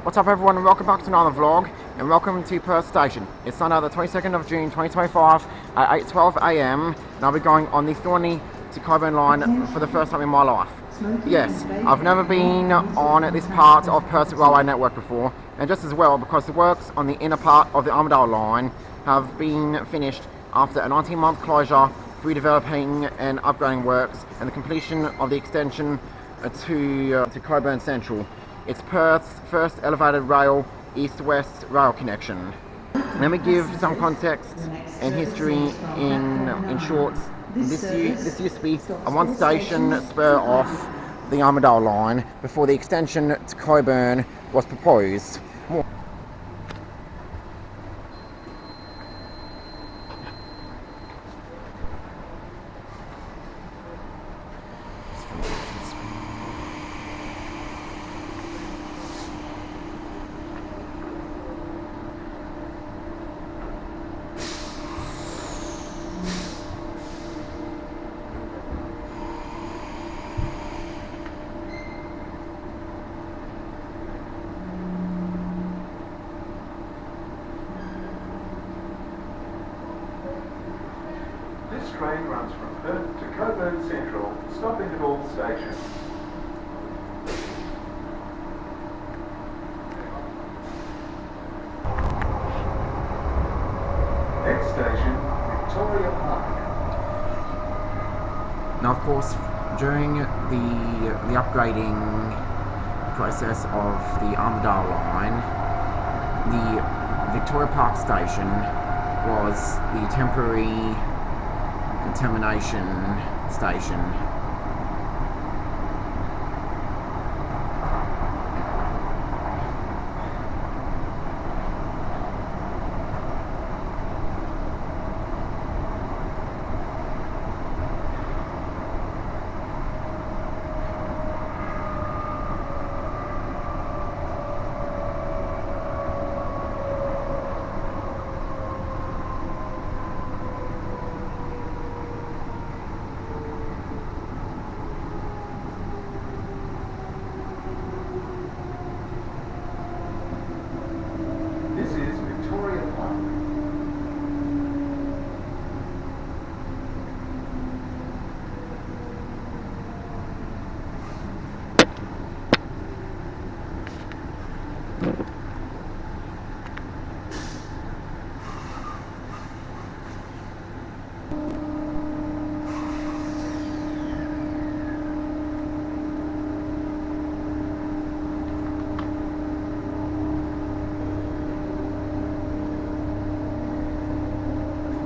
What's up everyone, and welcome back to another vlog, and welcome to Perth Station. It's Sunday the 22nd of June 2025 at 8:12 AM, and I'll be going on the Thornlie-Cockburn line for the first time in my life. Yes, I've never been on this part of Perth's railway network before, and just as well because the works on the inner part of the Armadale Line have been finished after a 19-month closure, redeveloping and upgrading works, and the completion of the extension to Cockburn Central. It's Perth's first elevated rail east-west rail connection. Let me give some context and history in short. This used to be a one-station spur off the Armadale Line before the extension to Cockburn was proposed. This train runs from Perth to Cockburn Central, stopping at all stations. Next station, Victoria Park. Now, of course, during the upgrading process of the Armadale Line, the Victoria Park Station was the temporary contamination station. This is Victoria Park.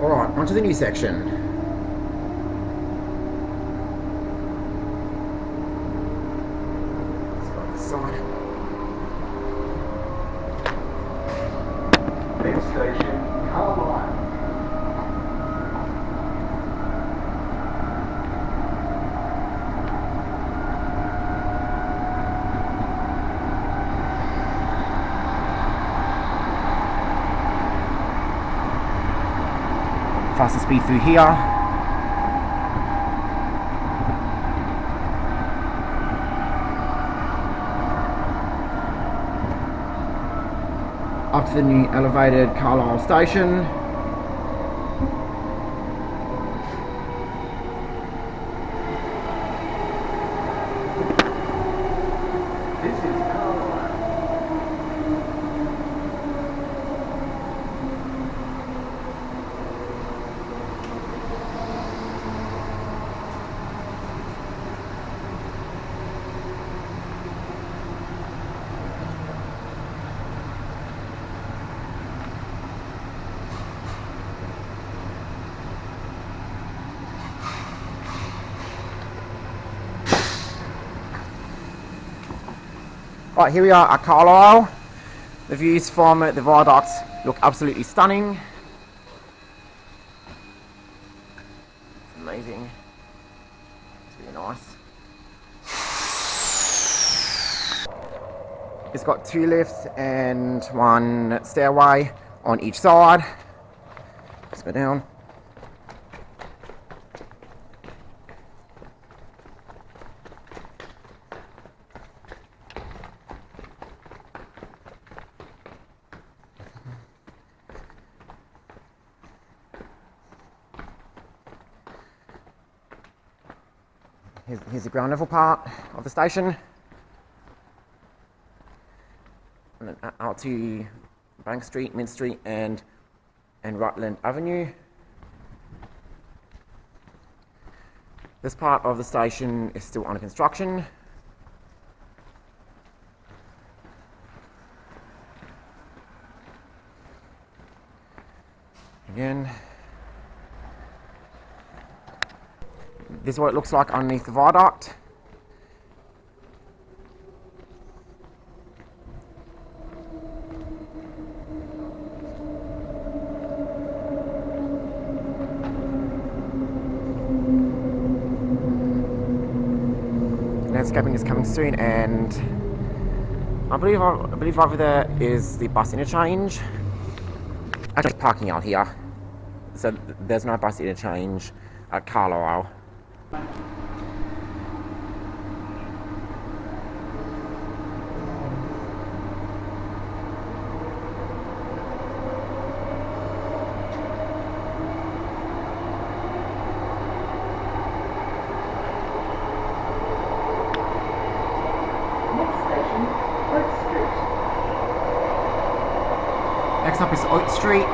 Alright, onto the new section. Let's go this side. Next station, Carlisle. Faster speed through here. Up to the new elevated Carlisle Station. This is Carlisle. Right, here we are at Carlisle. The views from the viaducts look absolutely stunning. It's amazing. It's really nice. It's got 2 lifts and 1 stairway on each side. Let's go down. Here's the ground level part of the station. And then out to Bank Street, Mint Street and Rutland Avenue. This part of the station is still under construction. Again, this is what it looks like underneath the viaduct. Landscaping is coming soon, and I believe over there is the bus interchange. Actually, parking out here, so there's no bus interchange at Carlisle. Next up is Oats Street.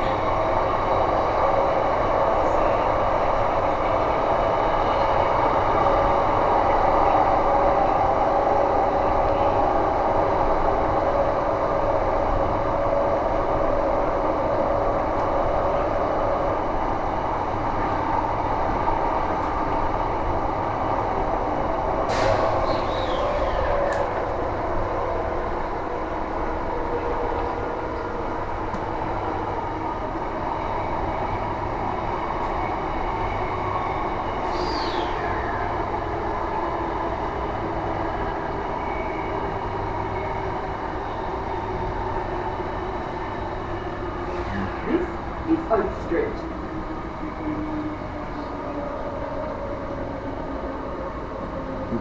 Oats Street.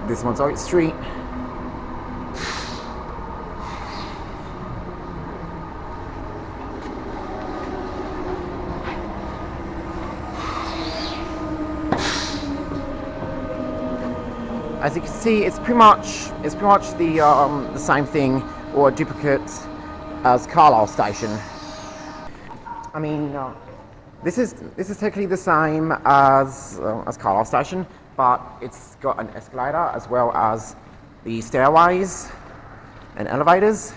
This one's Oats Street. As you can see, it's pretty much the same thing or a duplicate as Carlisle Station. I mean, this is technically the same as Carlisle Station, but it's got an escalator as well as the stairways and elevators.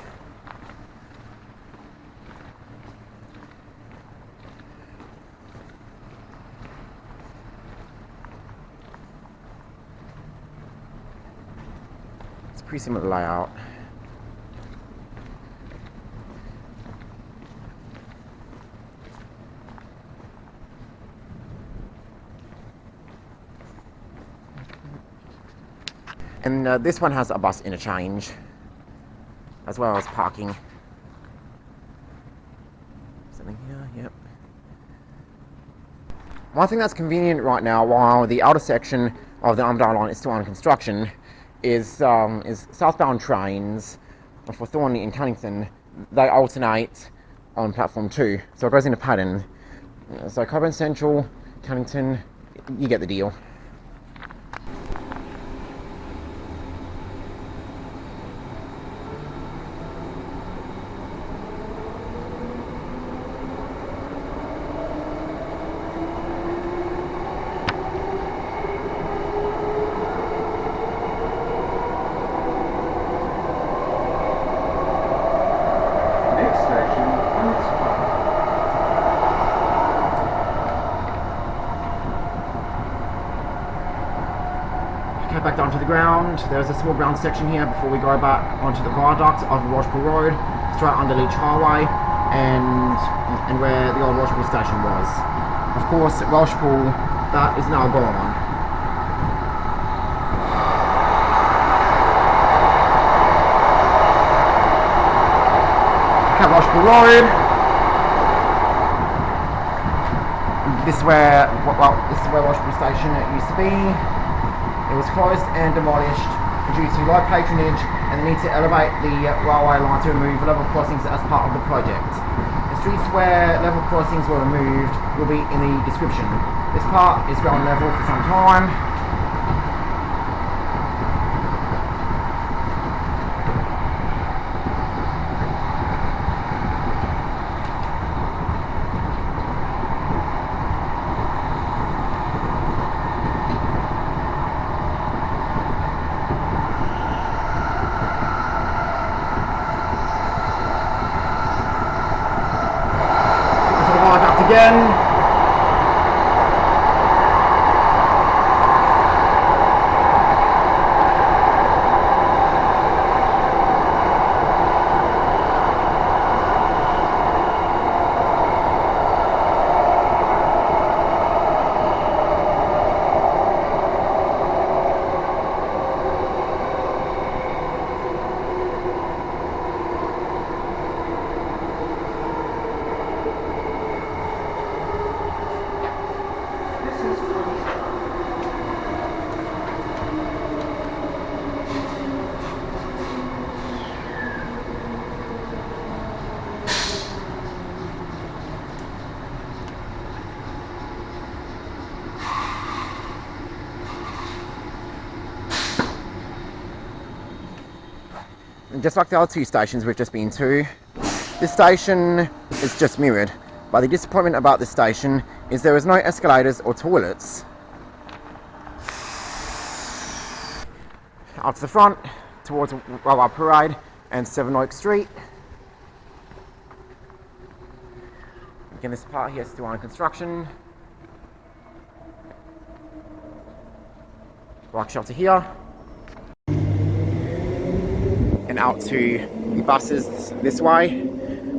It's a pretty similar layout. And this one has a bus interchange, as well as parking. Something here, yep. One thing that's convenient right now, while the outer section of the Armadale Line is still under construction, is southbound trains for Thornlie and Cannington. They alternate on platform 2, so it goes in a pattern. So Cockburn Central, Cannington, you get the deal. Back down to the ground. There's a small ground section here before we go back onto the viaduct of Welshpool Road, straight under Leach Highway, and where the old Welshpool Station was. Of course, at Welshpool, that is now gone. Okay, Welshpool Road. This is where Welshpool Station used to be. It was closed and demolished due to low patronage and the need to elevate the railway line to remove level crossings as part of the project. The streets where level crossings were removed will be in the description. This part is ground level for some time. again. And just like the other two stations we've just been to, this station is just mirrored. But the disappointment about this station is there is no escalators or toilets. Out to the front, towards Railway Parade and 7 Oaks Street. Again, this part here is still under construction. Bike shelter here. And out to the buses this way.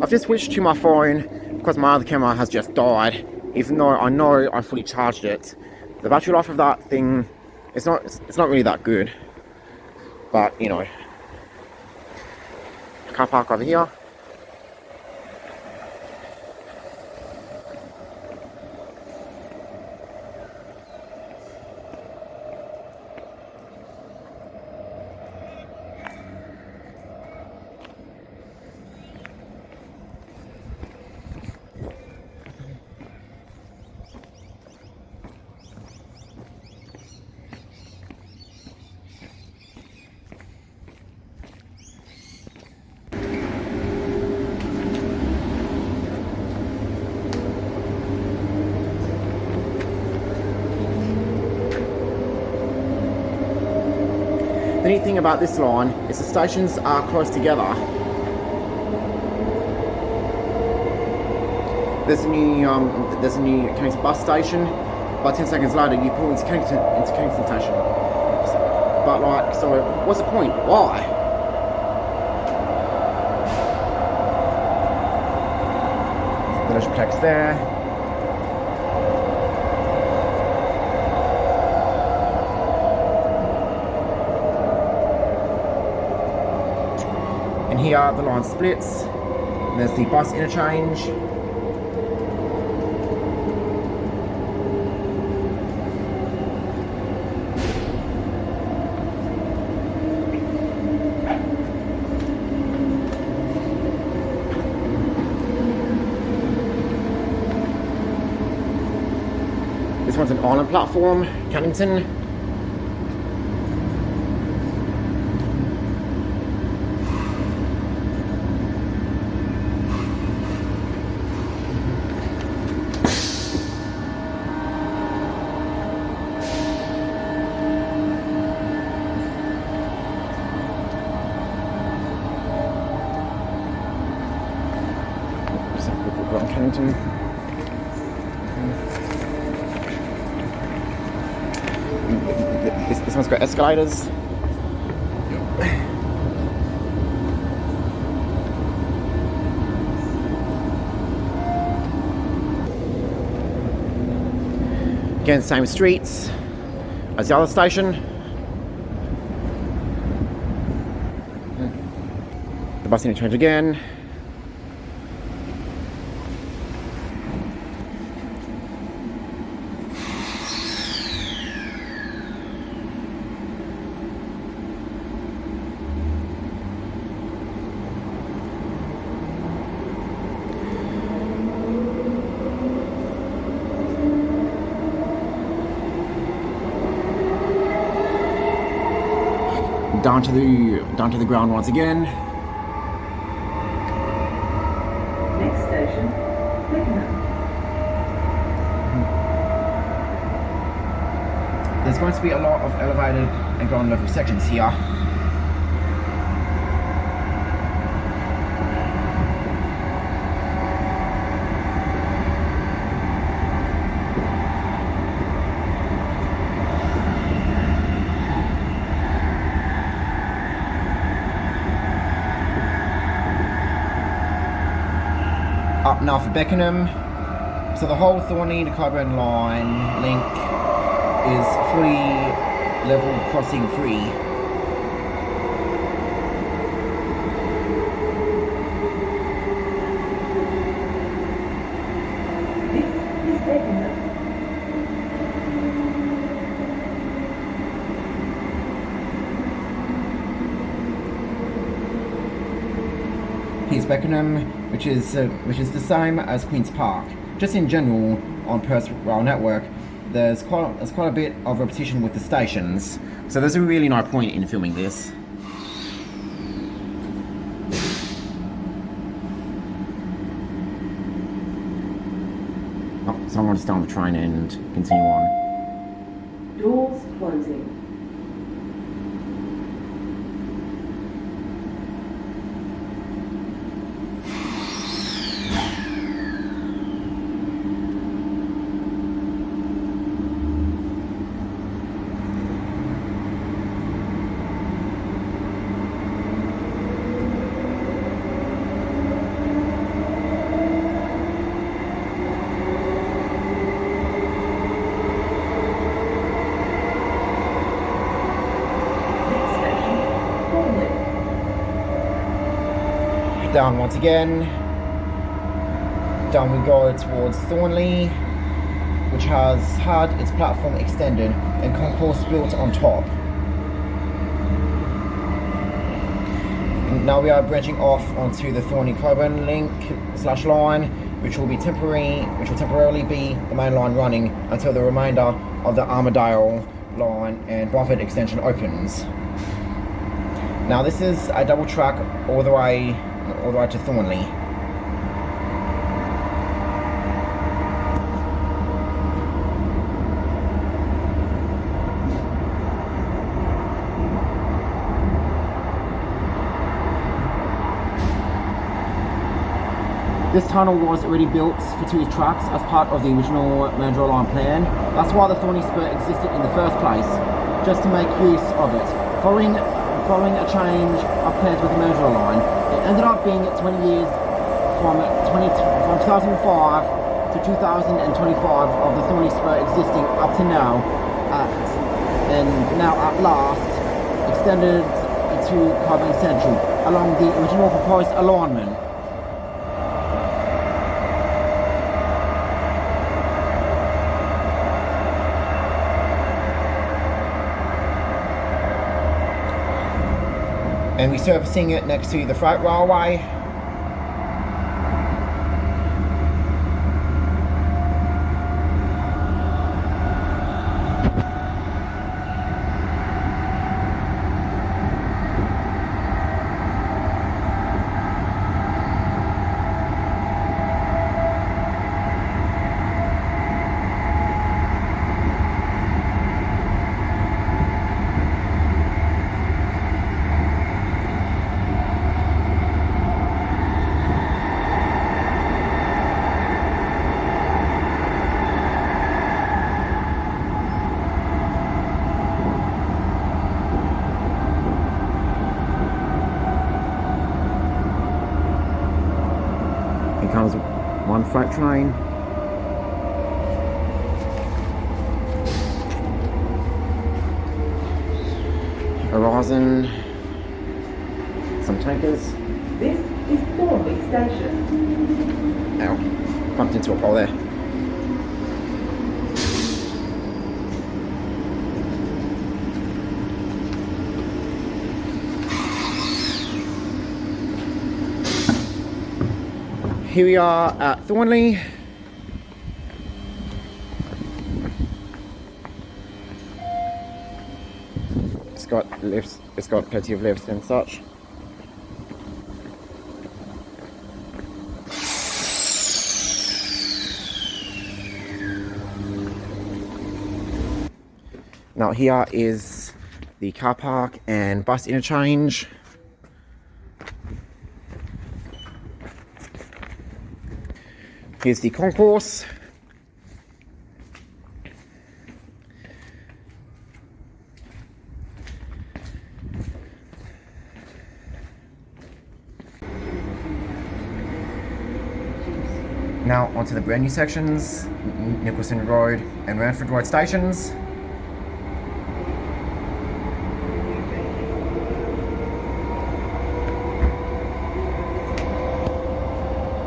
I've just switched to my phone because my other camera has just died, even though I know I fully charged it. The battery life of that thing, it's not really that good, but you know. Car park over here. The neat thing about this line is the stations are close together. There's a new Cannington bus station. About 10 seconds later, you pull into Cannington Station. But like, so what's the point? Why? Village Plex there. And here the line splits. And there's the bus interchange. This one's an island platform, Cannington. Cannington. This one's got escalators. Again, same streets as the other station. The bus interchange again. Down to the ground once again. Next station, Beckenham. There's going to be a lot of elevated and ground level sections here. up now for Beckenham. So the whole Thornlie-Cockburn line link is fully level crossing free. This is Beckenham. Here's Beckenham, which is the same as Queen's Park. Just in general, on Perth's rail network, there's quite a bit of repetition with the stations, so there's a really no point in filming this. Oh, so I'm going to stay on the train and continue on. Doors closing. Down once again. Down we go towards Thornlie, which has had its platform extended and concourse built on top. And now we are branching off onto the Thornlie-Cockburn link / line, which will temporarily be the main line running until the remainder of the Armadale Line and Ranford extension opens. Now this is a double track all the way to Thornlie. This tunnel was already built for 2 tracks as part of the original Mandurah Line plan. That's why the Thornlie spur existed in the first place, just to make use of it. Following a change of plans with the Mandurah Line, it ended up being 20 years from 2005 to 2025 of the Thornlie spur existing up to now, and now at last extended to Cockburn Central along the original proposed alignment. And we're servicing it next to the freight railway. Here comes one freight train. Horizon. Some tankers. This is Thornlie Station. Ow, bumped into a pole there. Here we are at Thornlie. It's got lifts, it's got plenty of lifts and such. Now here is the car park and bus interchange. Here's the concourse. Now onto the brand new sections, Nicholson Road and Ranford Road stations.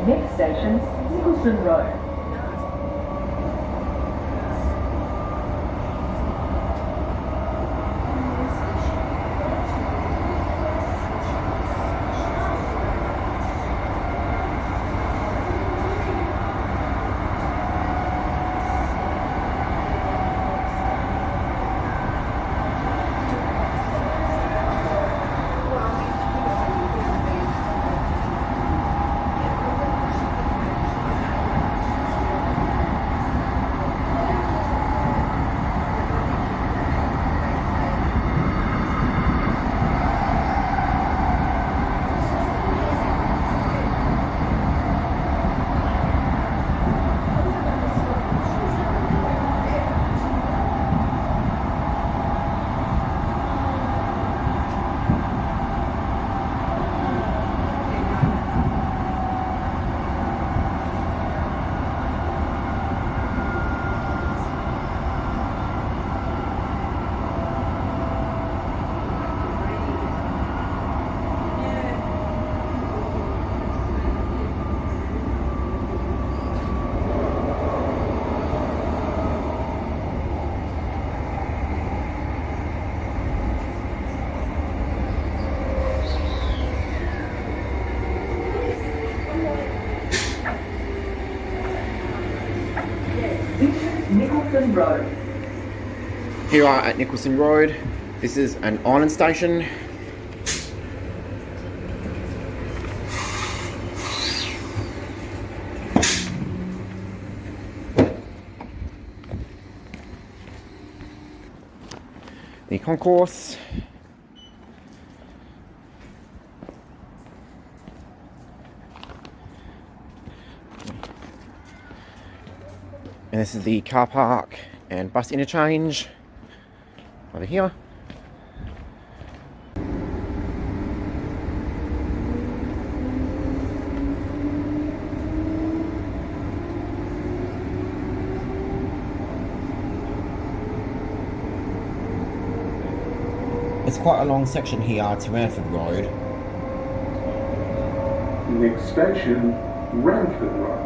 Next station, Nicholson Road. Nicholson Road. Here we are at Nicholson Road. This is an island station. The concourse. And this is the car park and bus interchange over here. It's quite a long section here to Ranford Road. Next station, Ranford Road.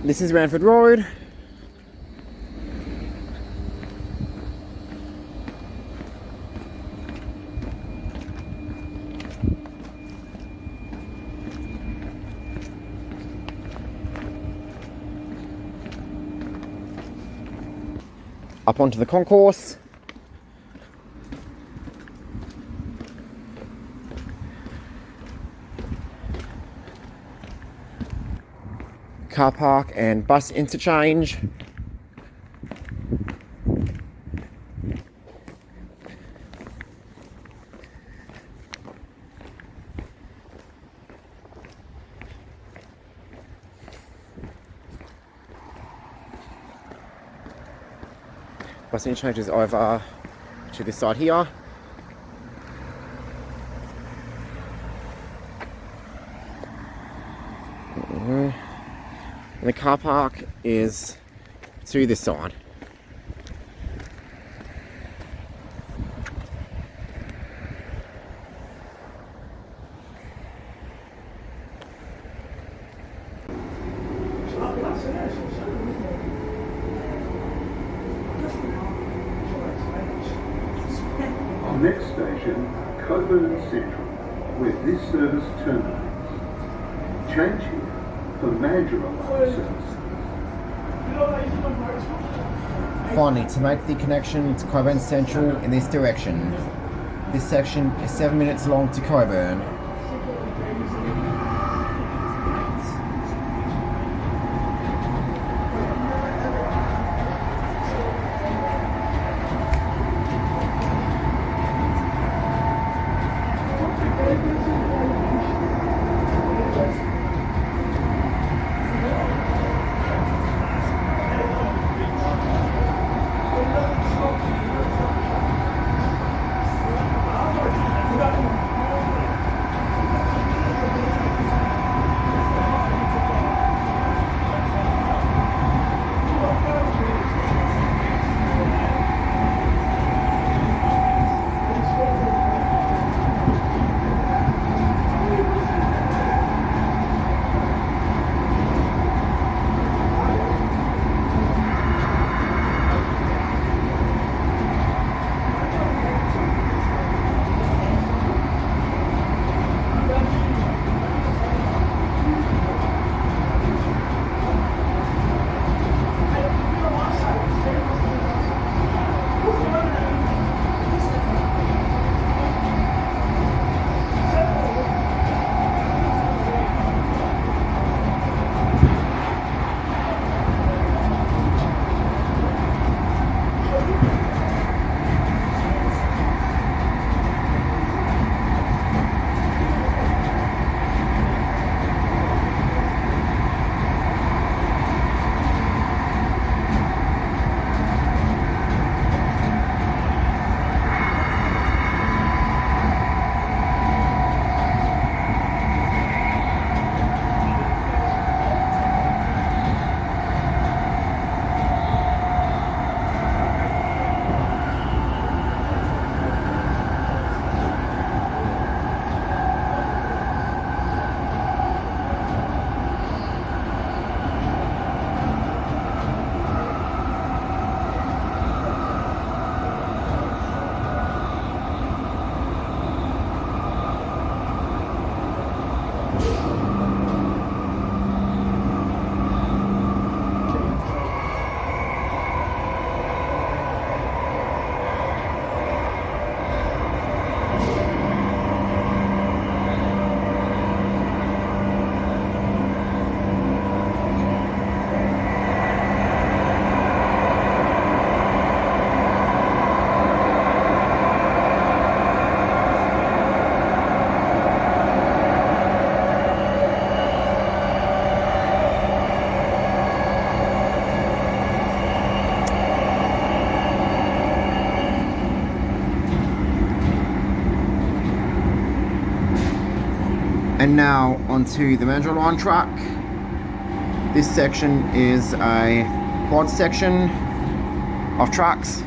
This is Ranford Road. Up onto the concourse. Car park and bus interchange. Bus interchange is over to this side here. And the car park is to this side. Our next station, Cockburn Central, where this service terminates. Change here for Mandurah Line service. Finally, to make the connection to Cockburn Central in this direction, this section is 7 minutes long to Cockburn. And now onto the Mandurah Line track. This section is a quad section of tracks.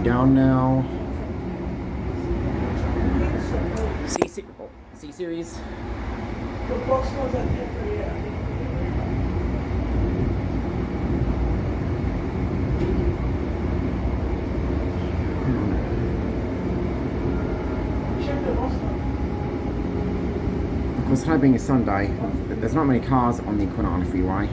down now. C series. Of course, today being a Sunday, there's not many cars on the Kwinana Freeway.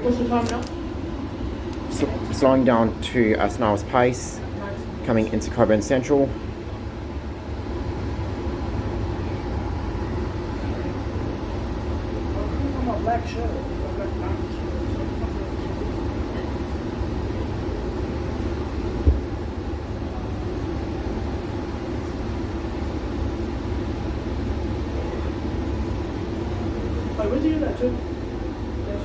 What's the time now? Slowing down to a snail's pace, coming into Cockburn Central. Black shirt, black pants. Wait, where do you do that too? Yes.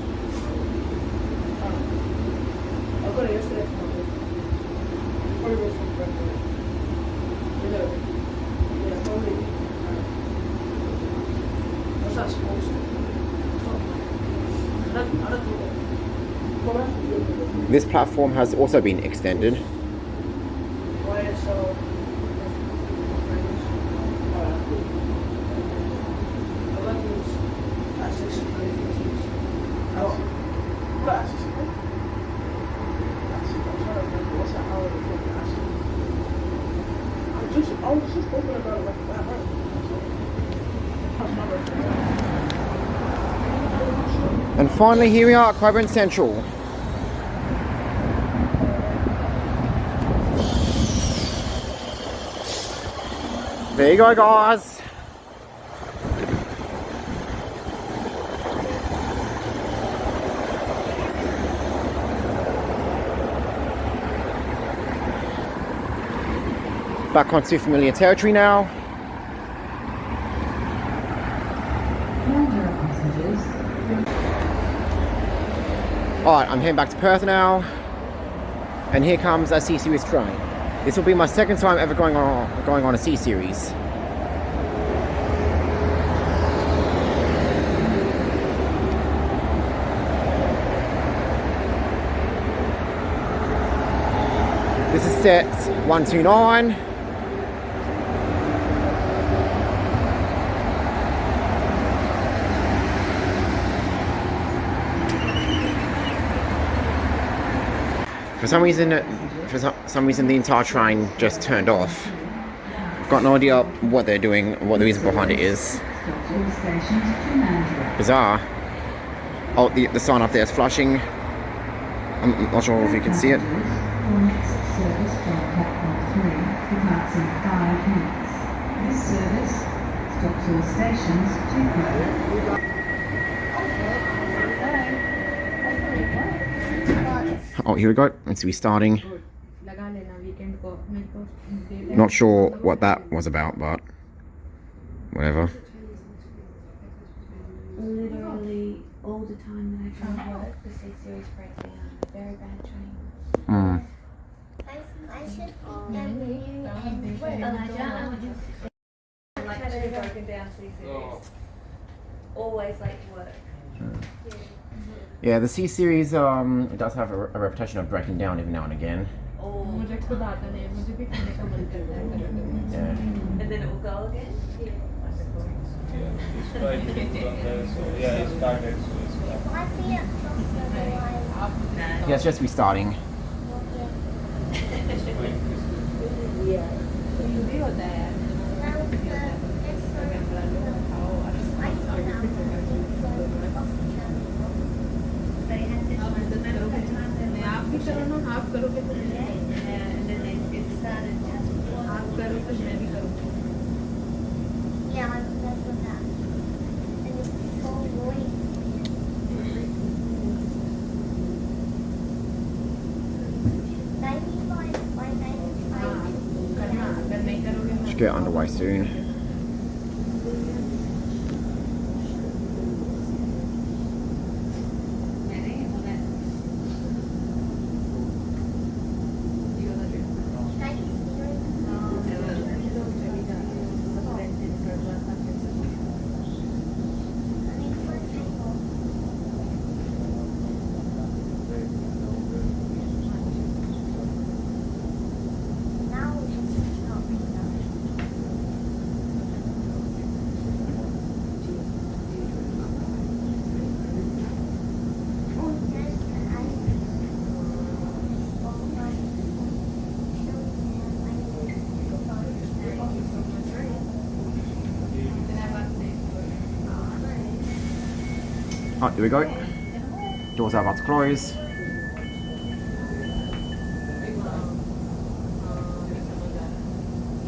I got it yesterday from my bed. Probably was from Brentford. Yeah, probably. What's that supposed to be? This platform has also been extended. I was just talking about it like that, right? And finally, here we are at Cockburn Central. There you go, guys. Back onto familiar territory now. Alright, I'm heading back to Perth now. And here comes a C-Series train. This will be my second time ever going on a C-Series. This is set 129. For some reason the entire train just turned off. I've got no idea what they're doing, what the reason behind it is. Bizarre. Oh, the sign up there is flashing. I'm not sure if you can see it. This service stops all stations to Perth. Oh, here we go. It's restarting. Not sure what that was about, but whatever. Literally all the time that I try to work, the C-Series breaks down. Very bad train. I should Like two broken down C-Series. Always late to work. Yeah, the C-Series does have a reputation of breaking down every now and again. And then it will go again? Yeah, it's just restarting. Should get underway soon. Oh, here we go. Doors are about to close.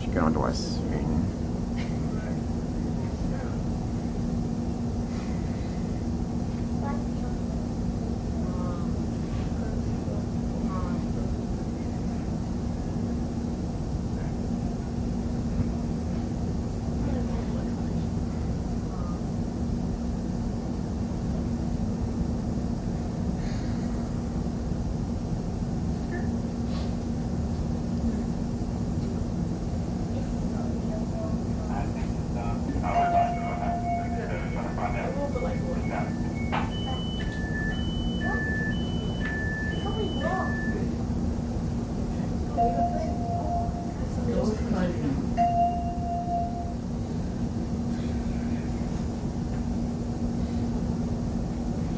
Should get onto us soon.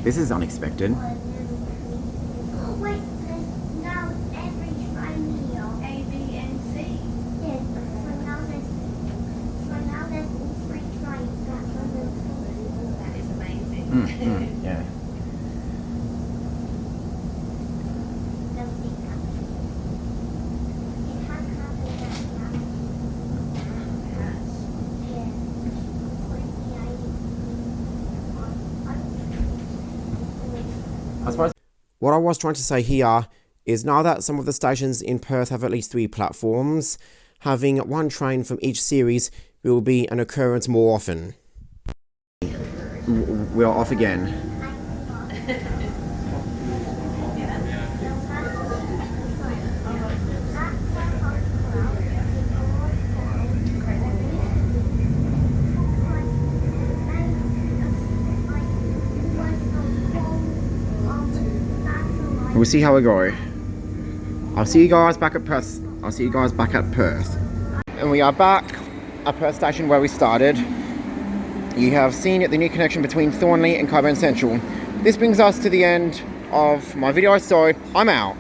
This is unexpected. Oh wait, there's now every train here. A, B, and C. Yes, so now there's all three trains that are moving. That is amazing. Yeah. They'll see that. It has happened that now. Yeah. I suppose what I was trying to say here is now that some of the stations in Perth have at least 3 platforms, having one train from each series will be an occurrence more often. We are off again. We'll see how we go. I'll see you guys back at Perth. I'll see you guys back at Perth. And we are back at Perth Station where we started. You have seen the new connection between Thornlie and Cockburn Central. This brings us to the end of my video, so I'm out.